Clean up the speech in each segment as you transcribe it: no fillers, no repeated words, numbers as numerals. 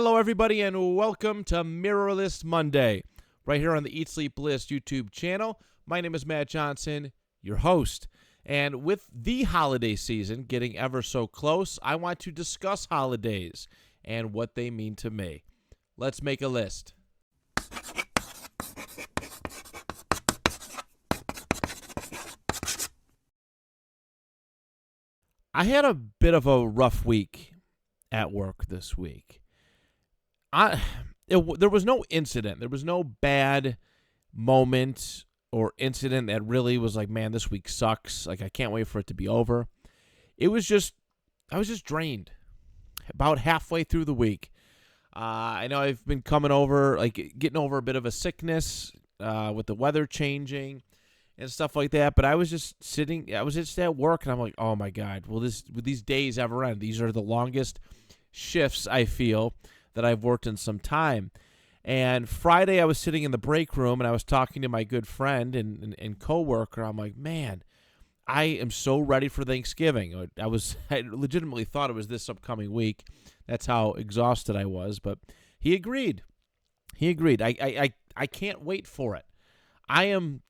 Hello, everybody, and welcome to Mirrorless Monday, right here on the Eat, Sleep, Bliss YouTube channel. My name is Matt Johnson, your host. And with the holiday season getting ever so close, I want to discuss holidays and what they mean to me. Let's make a list. I had a bit of a rough week at work this week. There was no incident. There was no bad moment or incident that really was like, man, this week sucks. Like, I can't wait for it to be over. I was just drained about halfway through the week. I know I've been getting over a bit of a sickness with the weather changing and stuff like that. But I was just at work, and I'm like, oh my God, will these days ever end? These are the longest shifts I feel that I've worked in some time. And Friday I was sitting in the break room, and I was talking to my good friend and coworker. I'm like, man, I am so ready for Thanksgiving. I legitimately thought it was this upcoming week. That's how exhausted I was. But he agreed. I can't wait for it. I am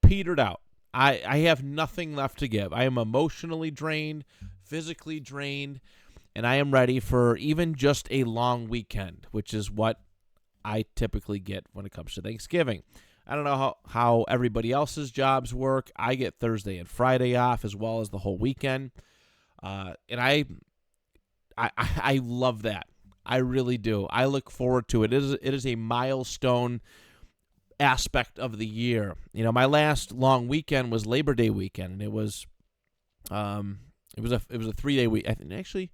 petered out. I have nothing left to give. I am emotionally drained, physically drained, and I am ready for even just a long weekend, which is what I typically get when it comes to Thanksgiving. I don't know how everybody else's jobs work. I get Thursday and Friday off as well as the whole weekend, and I love that. I really do. I look forward to it. It is a milestone aspect of the year. You know, my last long weekend was Labor Day weekend, and it was a 3-day week. I think actually.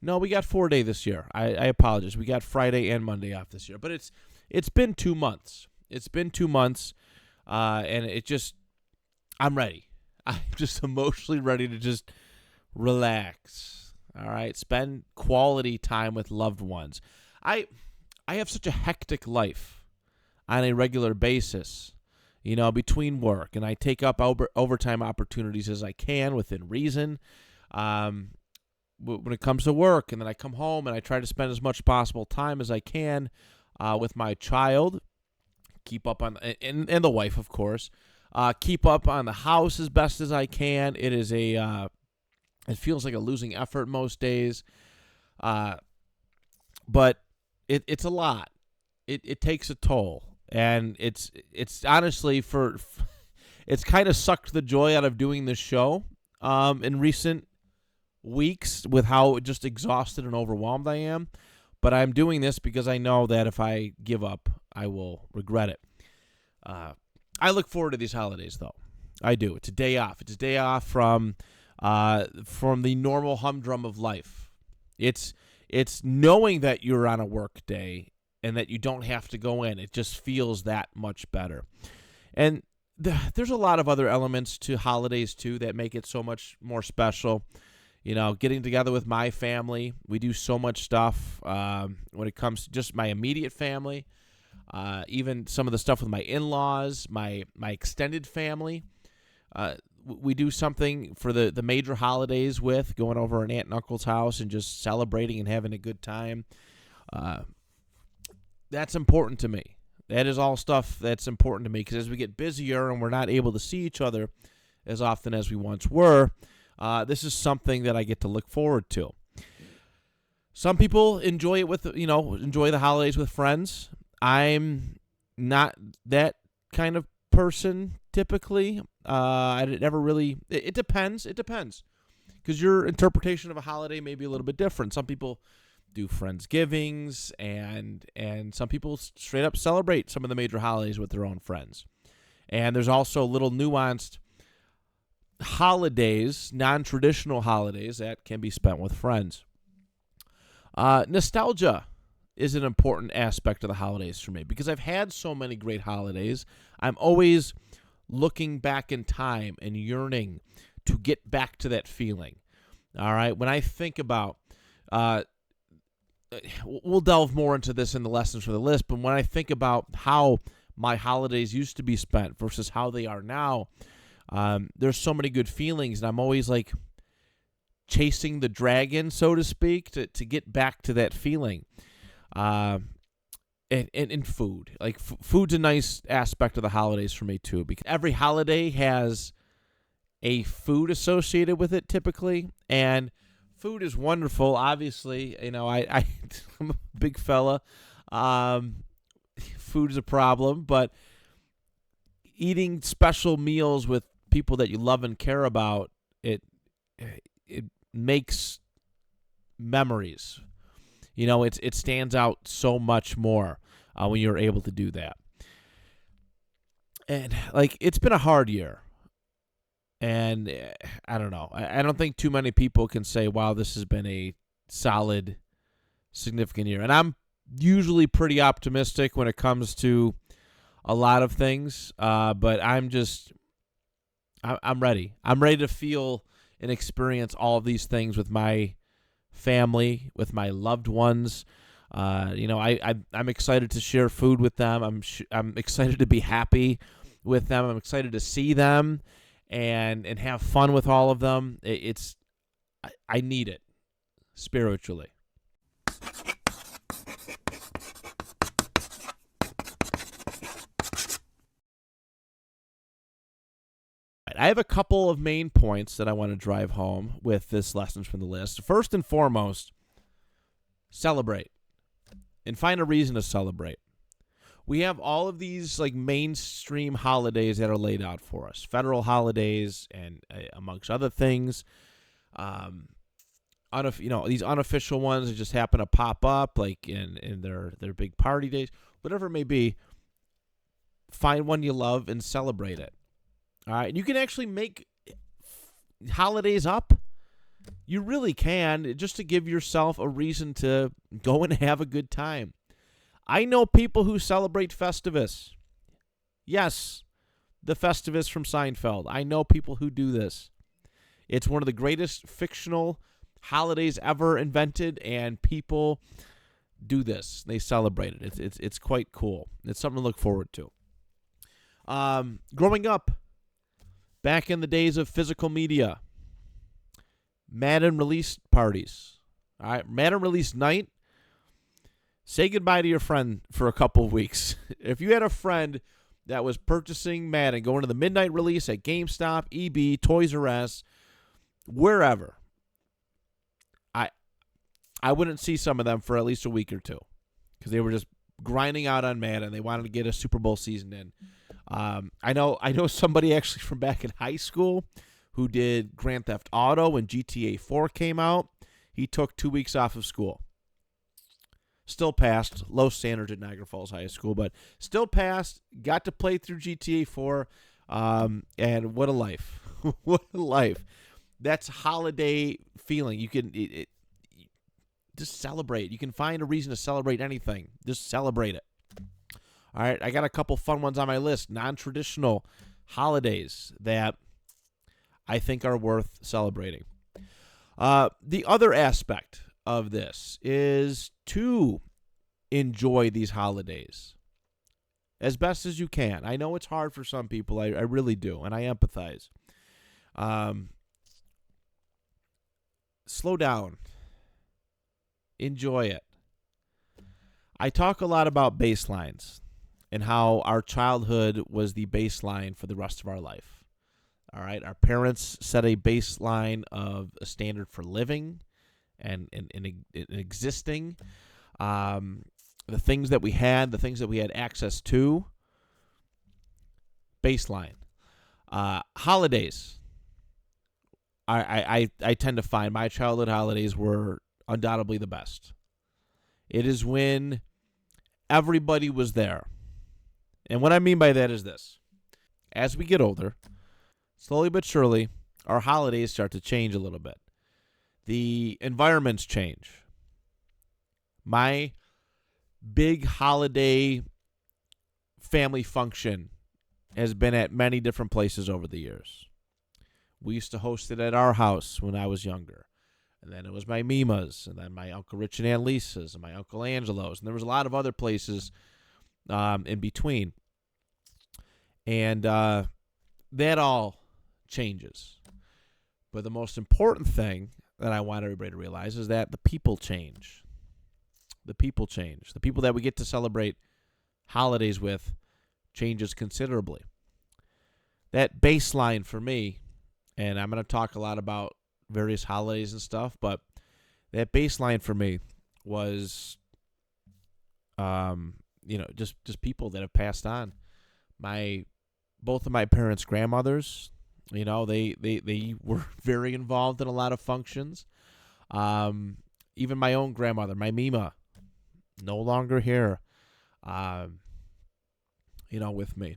No, we got 4-day this year. I apologize. We got Friday and Monday off this year. But it's been 2 months. And I'm ready. I'm just emotionally ready to just relax. All right? Spend quality time with loved ones. I have such a hectic life on a regular basis, you know, between work. And I take up overtime opportunities as I can within reason. When it comes to work, and then I come home and I try to spend as much possible time as I can with my child, keep up on and the wife, of course, keep up on the house as best as I can. It feels like a losing effort most days, but it's a lot. It takes a toll, and it's honestly it's kind of sucked the joy out of doing this show in recent weeks with how just exhausted and overwhelmed I am. But I'm doing this because I know that if I give up, I will regret it. I look forward to these holidays, though. I do. It's a day off. It's a day off from the normal humdrum of life. It's knowing that you're on a work day and that you don't have to go in. It just feels that much better. And there's a lot of other elements to holidays, too, that make it so much more special. You know, getting together with my family. We do so much stuff when it comes to just my immediate family, even some of the stuff with my in-laws, my extended family. We do something for the major holidays with going over an aunt and uncle's house and just celebrating and having a good time. That's important to me. That is all stuff that's important to me because as we get busier and we're not able to see each other as often as we once were, this is something that I get to look forward to. Some people enjoy the holidays with friends. I'm not that kind of person typically. I never really. It depends. It depends, because your interpretation of a holiday may be a little bit different. Some people do Friendsgivings, and some people straight up celebrate some of the major holidays with their own friends. And there's also little nuanced holidays, non-traditional holidays that can be spent with friends. Nostalgia is an important aspect of the holidays for me because I've had so many great holidays. I'm always looking back in time and yearning to get back to that feeling. All right, when I think about, we'll delve more into this in the lessons for the list, but when I think about how my holidays used to be spent versus how they are now, there's so many good feelings, and I'm always like chasing the dragon, so to speak, to get back to that feeling. And food. Like food's a nice aspect of the holidays for me too, because every holiday has a food associated with it typically, and food is wonderful. Obviously, I'm a big fella. Food is a problem, but eating special meals with people that you love and care about, it makes memories. It stands out so much more when you're able to do that. And it's been a hard year, and I don't know. I don't think too many people can say, "Wow, this has been a solid, significant year." And I'm usually pretty optimistic when it comes to a lot of things, but I'm ready. I'm ready to feel and experience all of these things with my family, with my loved ones. I'm excited to share food with them. I'm excited to be happy with them. I'm excited to see them and have fun with all of them. I need it spiritually. I have a couple of main points that I want to drive home with this lessons from the list. First and foremost, celebrate and find a reason to celebrate. We have all of these mainstream holidays that are laid out for us, federal holidays, and amongst other things, these unofficial ones that just happen to pop up, in their big party days, whatever it may be. Find one you love and celebrate it. All right, and you can actually make holidays up. You really can, just to give yourself a reason to go and have a good time. I know people who celebrate Festivus. Yes, the Festivus from Seinfeld. I know people who do this. It's one of the greatest fictional holidays ever invented, and people do this. They celebrate it. It's quite cool. It's something to look forward to. Growing up, back in the days of physical media, Madden release parties. All right, Madden release night. Say goodbye to your friend for a couple of weeks. If you had a friend that was purchasing Madden, going to the midnight release at GameStop, EB, Toys R Us, wherever, I wouldn't see some of them for at least a week or two because they were just grinding out on Madden. They wanted to get a Super Bowl season in. I know somebody actually from back in high school who did Grand Theft Auto when GTA 4 came out. He took 2 weeks off of school. Still passed. Low standards at Niagara Falls High School, but still passed. Got to play through GTA 4, and what a life. What a life. That's holiday feeling. You can just celebrate. You can find a reason to celebrate anything. Just celebrate it. All right, I got a couple fun ones on my list. Non-traditional holidays that I think are worth celebrating. The other aspect of this is to enjoy these holidays as best as you can. I know it's hard for some people. I really do, and I empathize. Slow down. Enjoy it. I talk a lot about baselines and how our childhood was the baseline for the rest of our life. All right, our parents set a baseline of a standard for living and existing. The things that we had, the things that we had access to. Baseline. Holidays. I tend to find my childhood holidays were undoubtedly the best. It is when everybody was there. And what I mean by that is this. As we get older, slowly but surely, our holidays start to change a little bit. The environments change. My big holiday family function has been at many different places over the years. We used to host it at our house when I was younger. And then it was my Mima's, and then my Uncle Rich and Aunt Lisa's, and my Uncle Angelo's. And there was a lot of other places in between. And that all changes. But the most important thing that I want everybody to realize is that the people change. The people change. The people that we get to celebrate holidays with changes considerably. That baseline for me, and I'm going to talk a lot about various holidays and stuff, but that baseline for me was, just people that have passed on. Both of my parents' grandmothers, they were very involved in a lot of functions. Even my own grandmother, my Mima, no longer here, with me.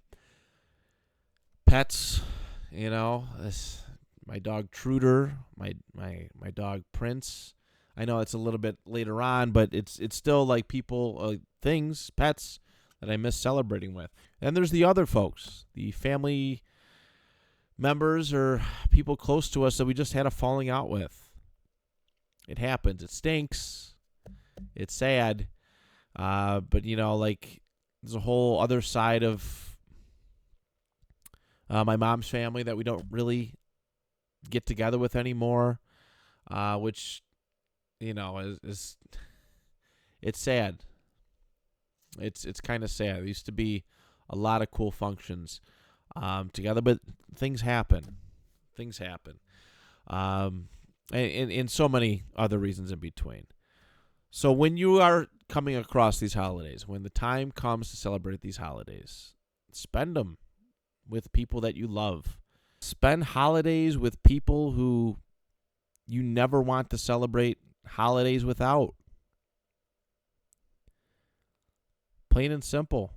Pets, my dog Truder, my dog Prince. I know it's a little bit later on, but it's still like people, things, pets that I miss celebrating with. And there's the other folks, the family members or people close to us that we just had a falling out with. It happens. It stinks. It's sad. But, there's a whole other side of my mom's family that we don't really get together with anymore, which, is it's sad. It's kind of sad. There used to be a lot of cool functions together, but things happen. And so many other reasons in between. So when you are coming across these holidays, when the time comes to celebrate these holidays, spend them with people that you love. Spend holidays with people who you never want to celebrate holidays without. Plain and simple.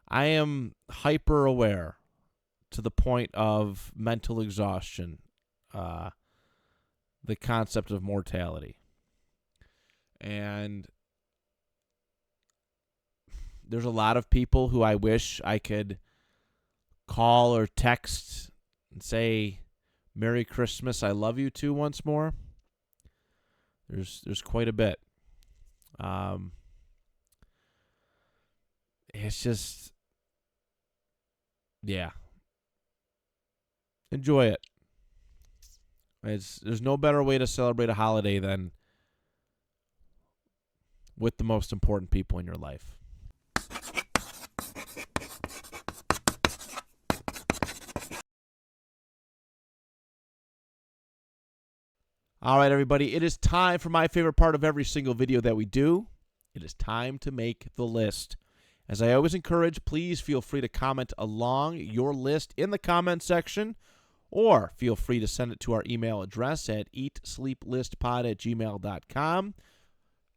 I am hyper aware to the point of mental exhaustion, the concept of mortality. And there's a lot of people who I wish I could call or text and say, Merry Christmas, I love you to once more. There's quite a bit. It's just, yeah. Enjoy it. There's no better way to celebrate a holiday than with the most important people in your life. All right, everybody. It is time for my favorite part of every single video that we do. It is time to make the list. As I always encourage, please feel free to comment along your list in the comment section, or feel free to send it to our email address at eatsleeplistpod@gmail.com.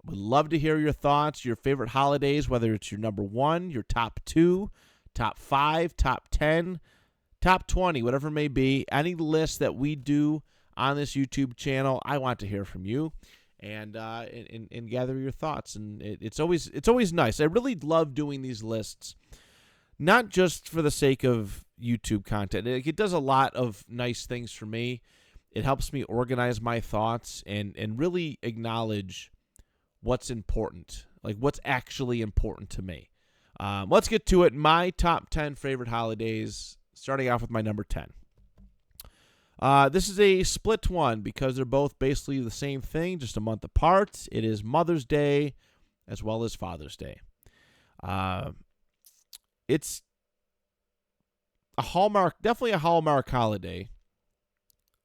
Would love to hear your thoughts, your favorite holidays, whether it's your number 1, your top 2, top 5, top 10, top 20, whatever it may be. Any list that we do on this YouTube channel, I want to hear from you and gather your thoughts. And it's always nice. I really love doing these lists, not just for the sake of YouTube content. It does a lot of nice things for me. It helps me organize my thoughts and really acknowledge what's important, like what's actually important to me. Let's get to it. My top 10 favorite holidays, starting off with my number 10. This is a split one because they're both basically the same thing, just a month apart. It is Mother's Day as well as Father's Day. It's a hallmark, definitely a hallmark holiday.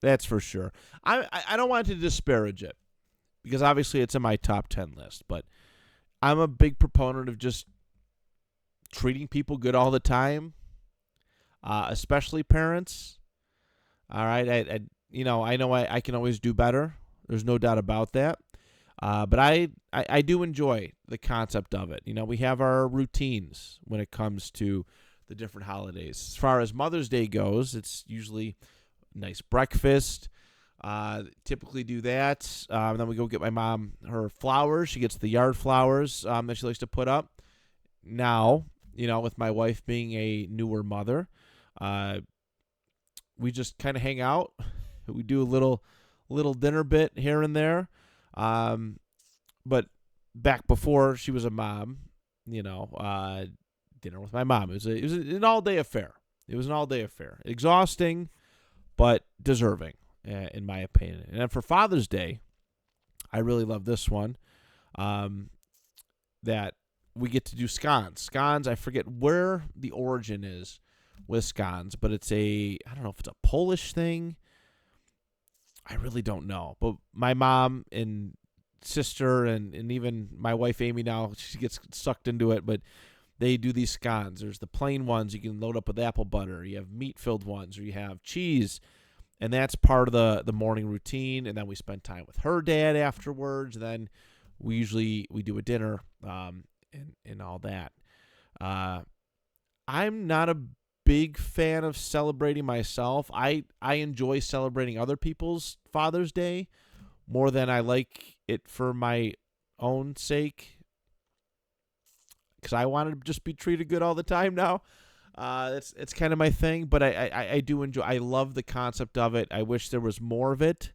That's for sure. I don't want to disparage it because obviously it's in my top 10 list, but I'm a big proponent of just treating people good all the time, especially parents. All right, I know I can always do better. There's no doubt about that. But I do enjoy the concept of it. We have our routines when it comes to the different holidays. As far as Mother's Day goes, it's usually a nice breakfast. Typically do that. Then we go get my mom her flowers. She gets the yard flowers that she likes to put up. Now, with my wife being a newer mother, we just kind of hang out. We do a little dinner bit here and there. But back before she was a mom, dinner with my mom. It was an all-day affair. Exhausting, but deserving, in my opinion. And then for Father's Day, I really love this one. That we get to do scones. Scones, I forget where the origin is with scones, but I don't know if it's a Polish thing. I really don't know. But my mom and sister and even my wife Amy now, she gets sucked into it, but they do these scones. There's the plain ones you can load up with apple butter. You have meat-filled ones, or you have cheese. And that's part of the morning routine. And then we spend time with her dad afterwards. And then we do a dinner and all that. I'm not a big fan of celebrating myself. I enjoy celebrating other people's Father's Day more than I like it for my own sake, because I want to just be treated good all the time now. It's kind of my thing, but I do enjoy. I love the concept of it. I wish there was more of it,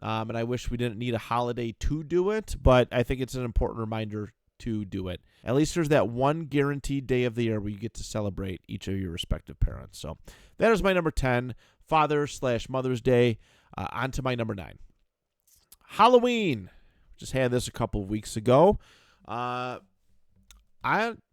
and I wish we didn't need a holiday to do it. But I think it's an important reminder to do it. At least there's that one guaranteed day of the year where you get to celebrate each of your respective parents. So that is my number 10, Father/Mother's Day. On to my number 9, Halloween. Just had this a couple of weeks ago. I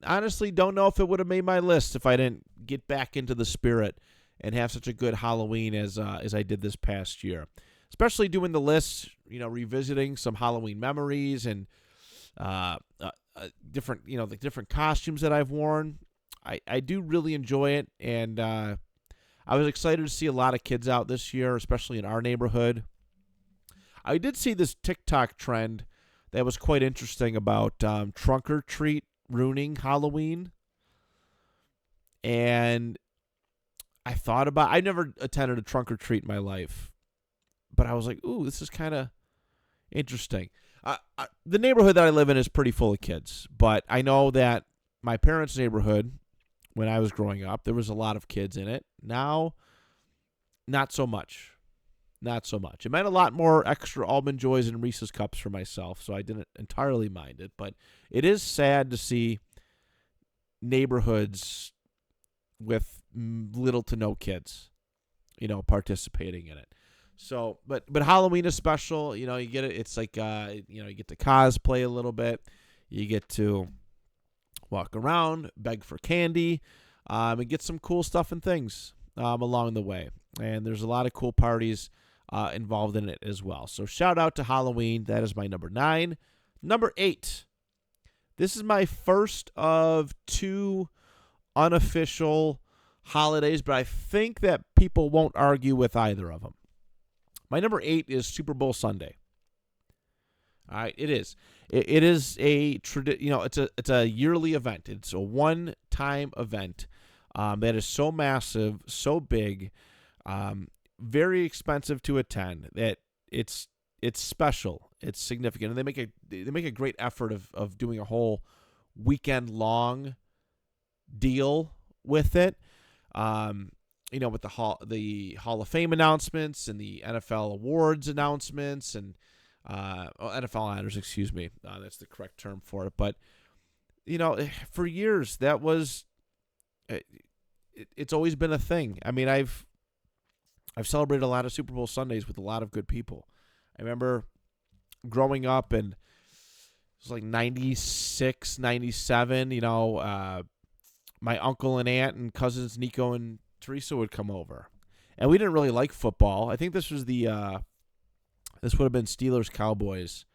honestly don't know if it would have made my list if I didn't get back into the spirit and have such a good Halloween as I did this past year. Especially doing the list, revisiting some Halloween memories and different, the different costumes that I've worn. I do really enjoy it, and I was excited to see a lot of kids out this year, especially in our neighborhood. I did see this TikTok trend that was quite interesting about trunk or treat ruining Halloween. And I never attended a trunk or treat in my life, but I was like, ooh, this is kind of interesting. The neighborhood that I live in is pretty full of kids, but I know that my parents' neighborhood, when I was growing up, there was a lot of kids in it. Now, not so much. Not so much. It meant a lot more extra Almond Joys and Reese's Cups for myself, so I didn't entirely mind it. But it is sad to see neighborhoods with little to no kids, participating in it. So, but Halloween is special. You get it. It's like, you get to cosplay a little bit. You get to walk around, beg for candy, and get some cool stuff and things along the way. And there's a lot of cool parties involved in it as well. So shout out to Halloween. That is my number 9. Number 8. This is my first of 2 unofficial holidays, but I think that people won't argue with either of them. My number 8 is Super Bowl Sunday. All right, it is. It is it's a yearly event. It's a one-time event that is so massive, so big, very expensive to attend. That it's special. It's significant, and they make a great effort of doing a whole weekend long deal with it. With the Hall of Fame announcements and the NFL awards announcements and NFL honors, excuse me. That's the correct term for it. But, for years, that was, it's always been a thing. I mean, I've celebrated a lot of Super Bowl Sundays with a lot of good people. I remember growing up, and it was like 96, 97, my uncle and aunt and cousins Nico and Teresa would come over. And we didn't really like football. I think this was this would have been Steelers Cowboys.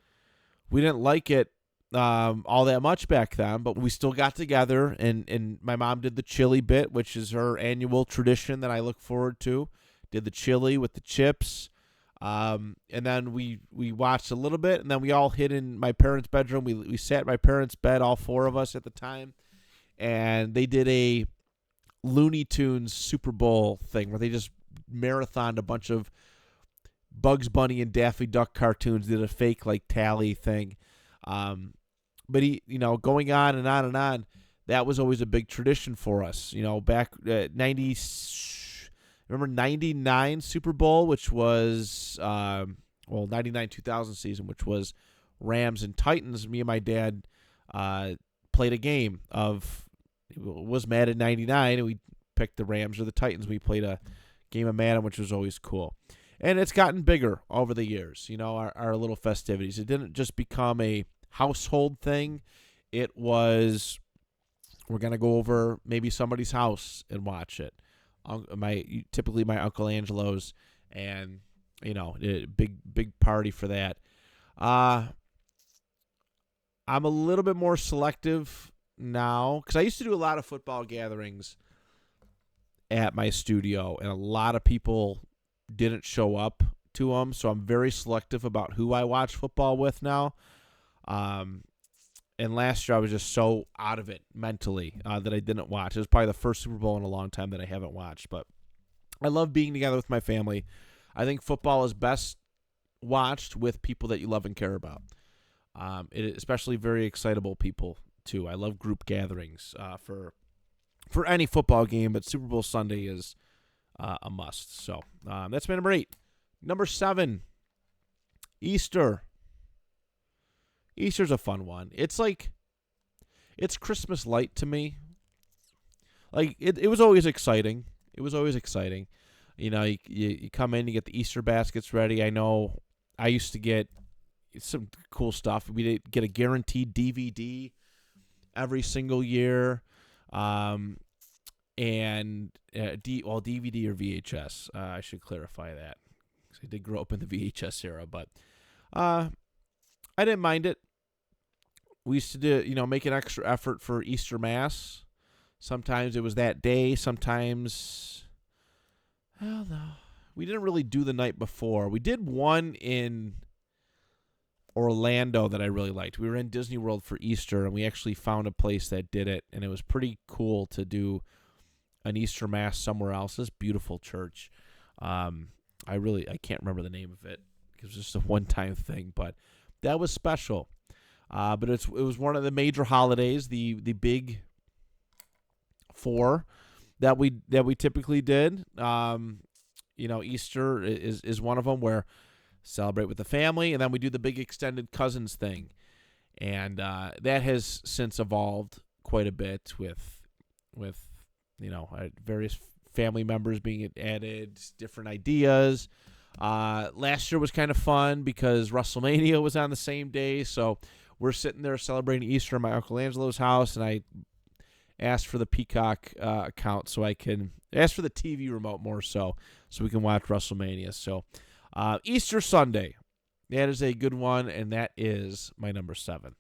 We didn't like it all that much back then, but we still got together, and my mom did the chili bit, which is her annual tradition that I look forward to. Did the chili with the chips. And then we watched a little bit, and then we all hid in my parents' bedroom. We sat in my parents' bed, all 4 of us at the time, and they did a Looney Tunes Super Bowl thing where they just marathoned a bunch of Bugs Bunny and Daffy Duck cartoons, did a fake tally thing. But going on and on and on, that was always a big tradition for us. Back at 99 Super Bowl, which was 99-2000 season, which was Rams and Titans. Me and my dad played a game of, it was Madden 99, and we picked the Rams or the Titans. We played a game of Madden, which was always cool. And it's gotten bigger over the years, our little festivities. It didn't just become a household thing. It was, we're going to go over maybe somebody's house and watch it. Typically my Uncle Angelo's, and, a big party for that. I'm a little bit more selective now, because I used to do a lot of football gatherings at my studio, and a lot of people didn't show up to them, so I'm very selective about who I watch football with now. And last year I was just so out of it mentally that I didn't watch. It was probably the first Super Bowl in a long time that I haven't watched, but I love being together with my family. I think football is best watched with people that you love and care about. Especially very excitable people too. I love group gatherings for any football game, but Super Bowl Sunday is a must. So that's my number 8. Number 7, Easter. Easter's a fun one. It's Christmas light to me. Like it was always exciting. It was always exciting. You come in, you get the Easter baskets ready. I know I used to get some cool stuff. We did get a guaranteed DVD every single year. And DVD or VHS. I should clarify that, because I did grow up in the VHS era, but I didn't mind it. We used to do, make an extra effort for Easter Mass. Sometimes it was that day. Sometimes, no, we didn't really do the night before. We did one in Orlando that I really liked. We were in Disney World for Easter, and we actually found a place that did it, and it was pretty cool to do an Easter Mass somewhere else. This beautiful church. I can't remember the name of it. It was just a one-time thing, but that was special. But it was one of the major holidays, the big 4 that we typically did. Easter is one of them, where celebrate with the family, and then we do the big extended cousins thing, and that has since evolved quite a bit with various family members being added, different ideas. Last year was kind of fun because WrestleMania was on the same day, so we're sitting there celebrating Easter in my Uncle Angelo's house, and I asked for the Peacock account so I can ask for the TV remote more so we can watch WrestleMania. So Easter Sunday, that is a good one, and that is my number 7.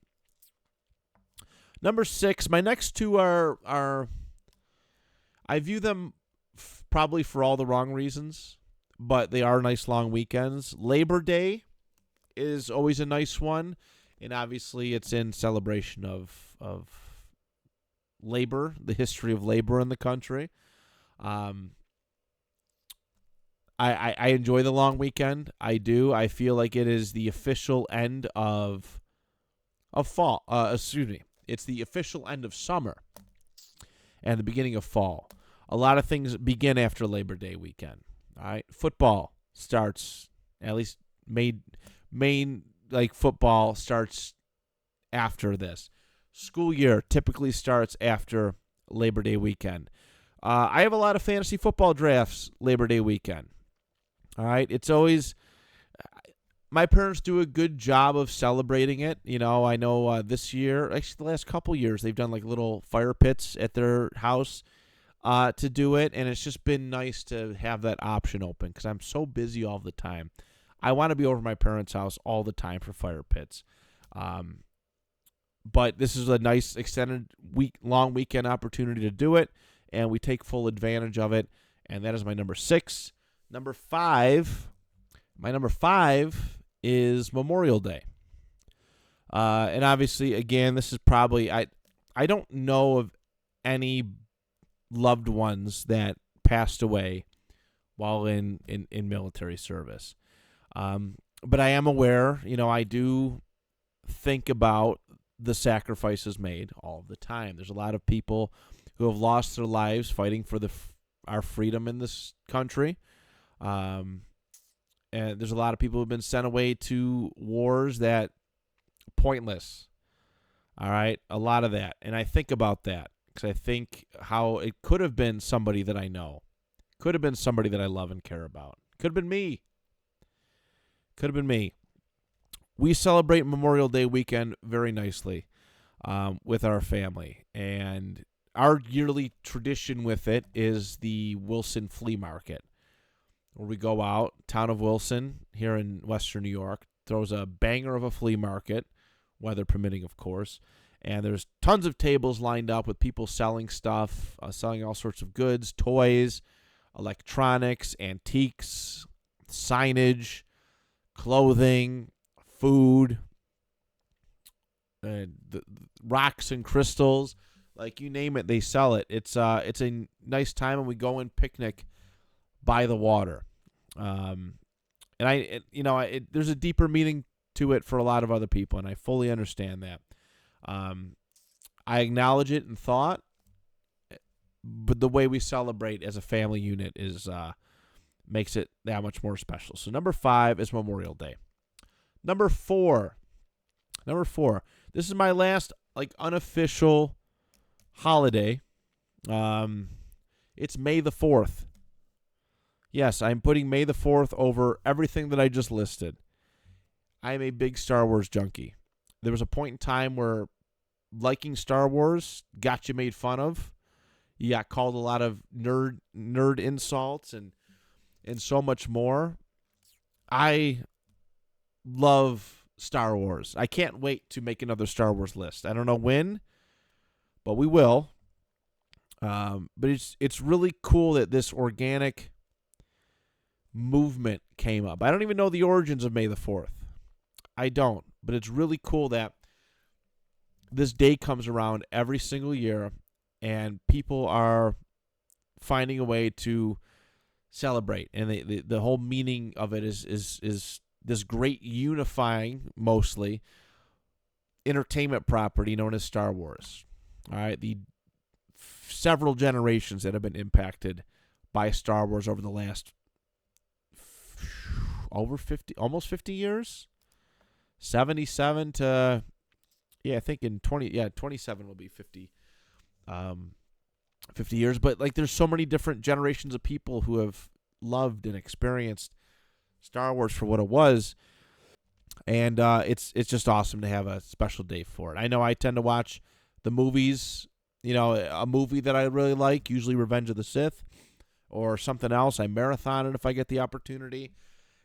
Number 6, my next 2 are I view them probably for all the wrong reasons, but they are nice long weekends. Labor Day is always a nice one, and obviously it's in celebration of labor, the history of labor in the country. I enjoy the long weekend. I do. I feel like it is the official end of fall. It's the official end of summer and the beginning of fall. A lot of things begin after Labor Day weekend. All right, football starts, at least main football starts after this. School year typically starts after Labor Day weekend. I have a lot of fantasy football drafts Labor Day weekend. All right, it's always, my parents do a good job of celebrating it. I know this year, actually the last couple years, they've done like little fire pits at their house to do it, and it's just been nice to have that option open because I'm so busy all the time. I want to be over at my parents' house all the time for fire pits. But this is a nice extended long weekend opportunity to do it, and we take full advantage of it, and that is my number 6. Number 5, my number 5 is Memorial Day. And obviously, again, this is probably, I don't know of any loved ones that passed away while in military service. But I am aware, I do think about the sacrifices made all the time. There's a lot of people who have lost their lives fighting for our freedom in this country. And there's a lot of people who have been sent away to wars that pointless. All right, a lot of that. And I think about that because I think how it could have been somebody that I know, could have been somebody that I love and care about, could have been me. Could have been me. We celebrate Memorial Day weekend very nicely with our family. And our yearly tradition with it is the Wilson Flea Market, where we go out, town of Wilson, here in western New York, throws a banger of a flea market, weather permitting, of course. And there's tons of tables lined up with people selling stuff, selling all sorts of goods, toys, electronics, antiques, signage, clothing, food, the rocks and crystals, like you name it, they sell it. It's a nice time, and we go and picnic by the water. And there's a deeper meaning to it for a lot of other people, and I fully understand that. I acknowledge it in thought, but the way we celebrate as a family unit is makes it that much more special. So number 5 is Memorial Day. Number four. This is my last unofficial holiday. It's May the 4th. Yes, I'm putting May the 4th over everything that I just listed. I am a big Star Wars junkie. There was a point in time where liking Star Wars got you made fun of. You got called a lot of nerd insults and so much more. I love Star Wars. I can't wait to make another Star Wars list. I don't know when, but we will. But it's really cool that this organic movement came up. I don't even know the origins of May the 4th. I don't. But it's really cool that this day comes around every single year and people are finding a way to celebrate. And the whole meaning of it is this great unifying, mostly, entertainment property known as Star Wars. All right, the several generations that have been impacted by Star Wars over the last almost 50 years. 77 to, I think in 27 will be 50 years. But there's so many different generations of people who have loved and experienced Star Wars for what it was. And it's just awesome to have a special day for it. I know I tend to watch the movies, a movie that I really like, usually Revenge of the Sith or something else. I marathon it if I get the opportunity.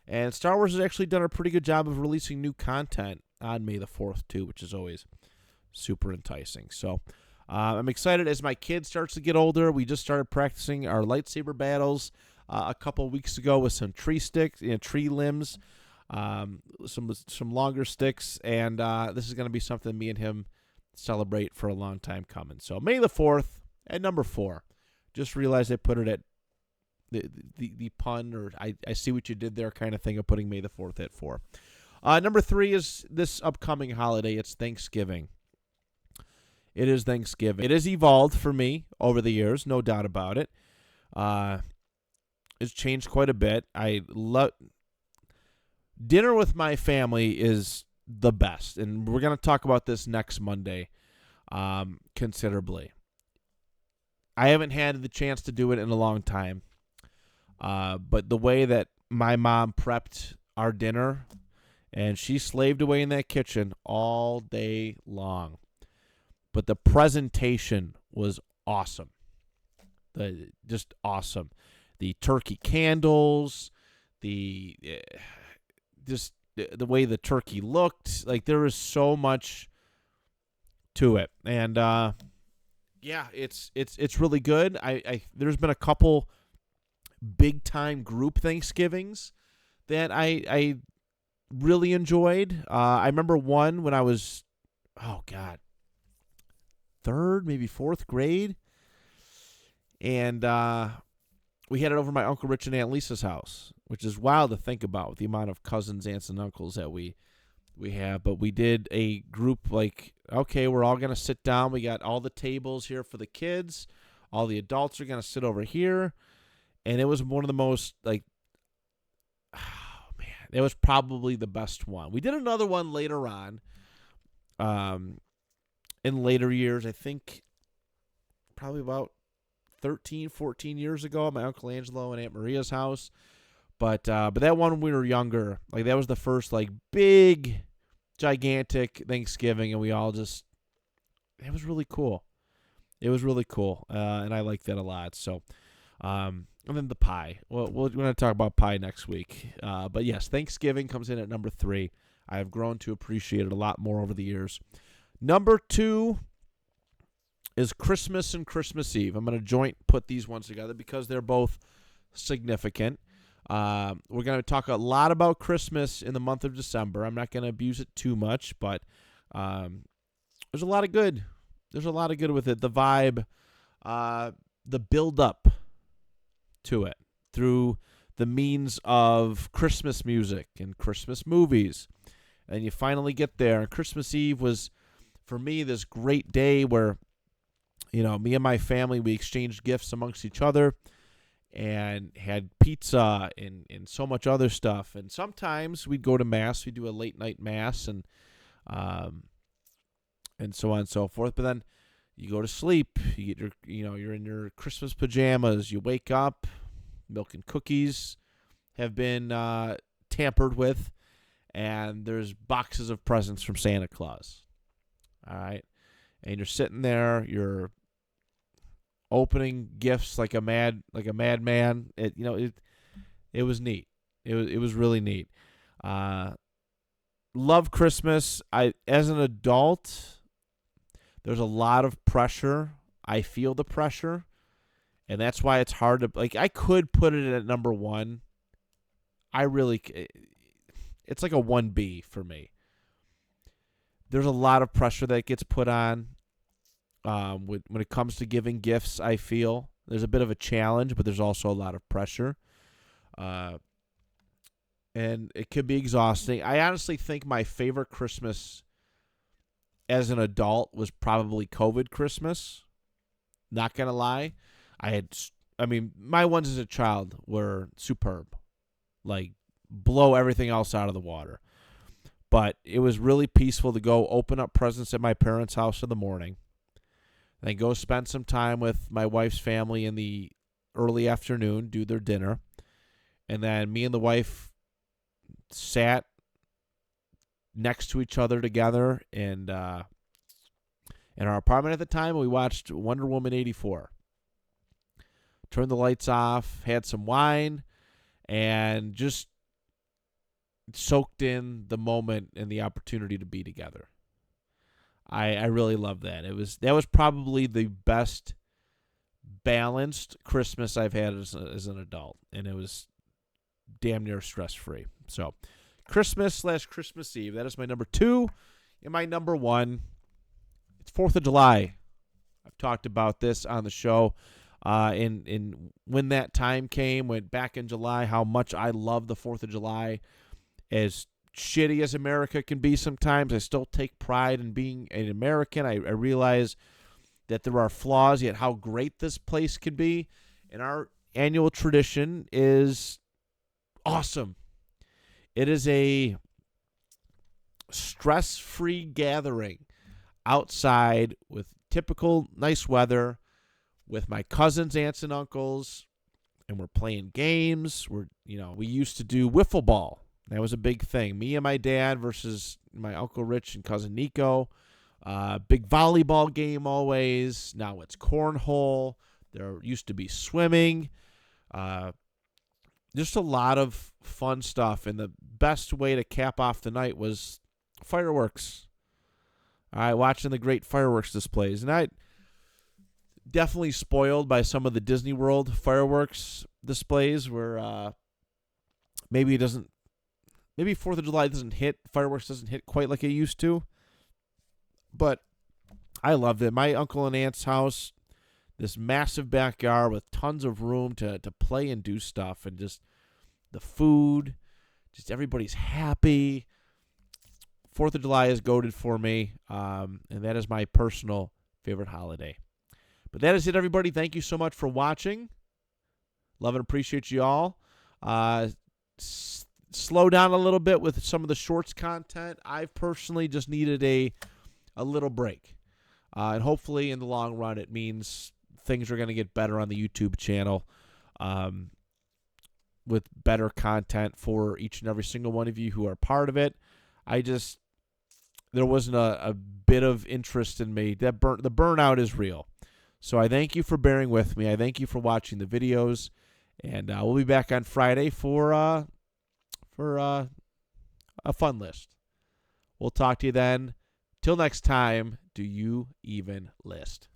And Star Wars has actually done a pretty good job of releasing new content on May the 4th, too, which is always super enticing. So I'm excited as my kid starts to get older. We just started practicing our lightsaber battles a couple weeks ago with some tree sticks, tree limbs, some longer sticks. And this is going to be something me and him celebrate for a long time coming. So May the 4th at number 4. Just realized I put it at the pun, or I see what you did there kind of thing of putting May the 4th at 4. Number 3 is this upcoming holiday. It's Thanksgiving. It is Thanksgiving. It has evolved for me over the years, no doubt about it. It's changed quite a bit. I love dinner with my family is the best, and we're going to talk about this next Monday considerably. I haven't had the chance to do it in a long time. But the way that my mom prepped our dinner, and she slaved away in that kitchen all day long. But the presentation was awesome. Just awesome. The turkey candles, the way the turkey looked, there was so much to it. And it's really good. There's been a couple big time group Thanksgivings that I really enjoyed. I remember one when I was, third, maybe fourth grade. And we had it over my Uncle Rich and Aunt Lisa's house, which is wild to think about with the amount of cousins, aunts, and uncles that we have. But we did a group we're all going to sit down. We got all the tables here for the kids. All the adults are going to sit over here. And it was one of the most, it was probably the best one. We did another one later on, in later years, I think probably about 13, 14 years ago at my Uncle Angelo and Aunt Maria's house. But that one when we were younger, like that was the first like big, gigantic Thanksgiving, and we all just, it was really cool. It was really cool, and I liked that a lot. So, and then the pie. Well, we're going to talk about pie next week. But yes, Thanksgiving comes in at number 3. I have grown to appreciate it a lot more over the years. Number 2 is Christmas and Christmas Eve. I'm going to joint put these ones together because they're both significant. We're going to talk a lot about Christmas in the month of December. I'm not going to abuse it too much, but there's a lot of good. There's a lot of good with it. The vibe, the build-up to it through the means of Christmas music and Christmas movies. And you finally get there. And Christmas Eve was, for me, this great day where, me and my family, we exchanged gifts amongst each other and had pizza and so much other stuff. And sometimes we'd go to Mass. We'd do a late-night Mass and so on and so forth. But then you go to sleep. You get you're in your Christmas pajamas. You wake up. Milk and cookies have been tampered with. And there's boxes of presents from Santa Claus. All right. And you're sitting there. You're opening gifts like a madman. It was neat. It was really neat. Love Christmas. As an adult, there's a lot of pressure. I feel the pressure, and that's why it's hard to I could put it at number 1. It's like a 1B for me. There's a lot of pressure that gets put on. When it comes to giving gifts, I feel there's a bit of a challenge, but there's also a lot of pressure. And it could be exhausting. I honestly think my favorite Christmas as an adult was probably COVID Christmas. Not going to lie. My ones as a child were superb. Like, blow everything else out of the water. But it was really peaceful to go open up presents at my parents' house in the morning. Then go spend some time with my wife's family in the early afternoon, do their dinner. And then me and the wife sat next to each other together in our apartment at the time. We watched Wonder Woman 84. Turned the lights off, had some wine, and just soaked in the moment and the opportunity to be together. I really love that. That was probably the best balanced Christmas I've had as an adult, and it was damn near stress-free. So, Christmas/Christmas Eve, that is my number 2. And my number 1, it's 4th of July. I've talked about this on the show. In when that time came, went back in July, how much I love the 4th of July. As shitty as America can be sometimes, I still take pride in being an American. I realize that there are flaws, yet how great this place can be. And our annual tradition is awesome. It is a stress-free gathering outside with typical nice weather with my cousins, aunts, and uncles, and we're playing games. We used to do wiffle ball. That was a big thing. Me and my dad versus my Uncle Rich and cousin Nico. Big volleyball game always. Now it's cornhole. There used to be swimming. Just a lot of fun stuff. And the best way to cap off the night was fireworks. All right, watching the great fireworks displays. And I definitely spoiled by some of the Disney World fireworks displays where maybe 4th of July fireworks doesn't hit quite like it used to. But I loved it. My uncle and aunt's house, this massive backyard with tons of room to play and do stuff, and just the food, just everybody's happy. 4th of July is goated for me, and that is my personal favorite holiday. But that is it, everybody. Thank you so much for watching. Love and appreciate you all. Slow down a little bit with some of the shorts content. I've personally just needed a little break. And hopefully in the long run it means things are going to get better on the YouTube channel. with better content for each and every single one of you who are part of it. There wasn't a bit of interest in me. The burnout is real. So I thank you for bearing with me. I thank you for watching the videos. And we'll be back on Friday for a fun list. We'll talk to you then. Till next time, do you even list?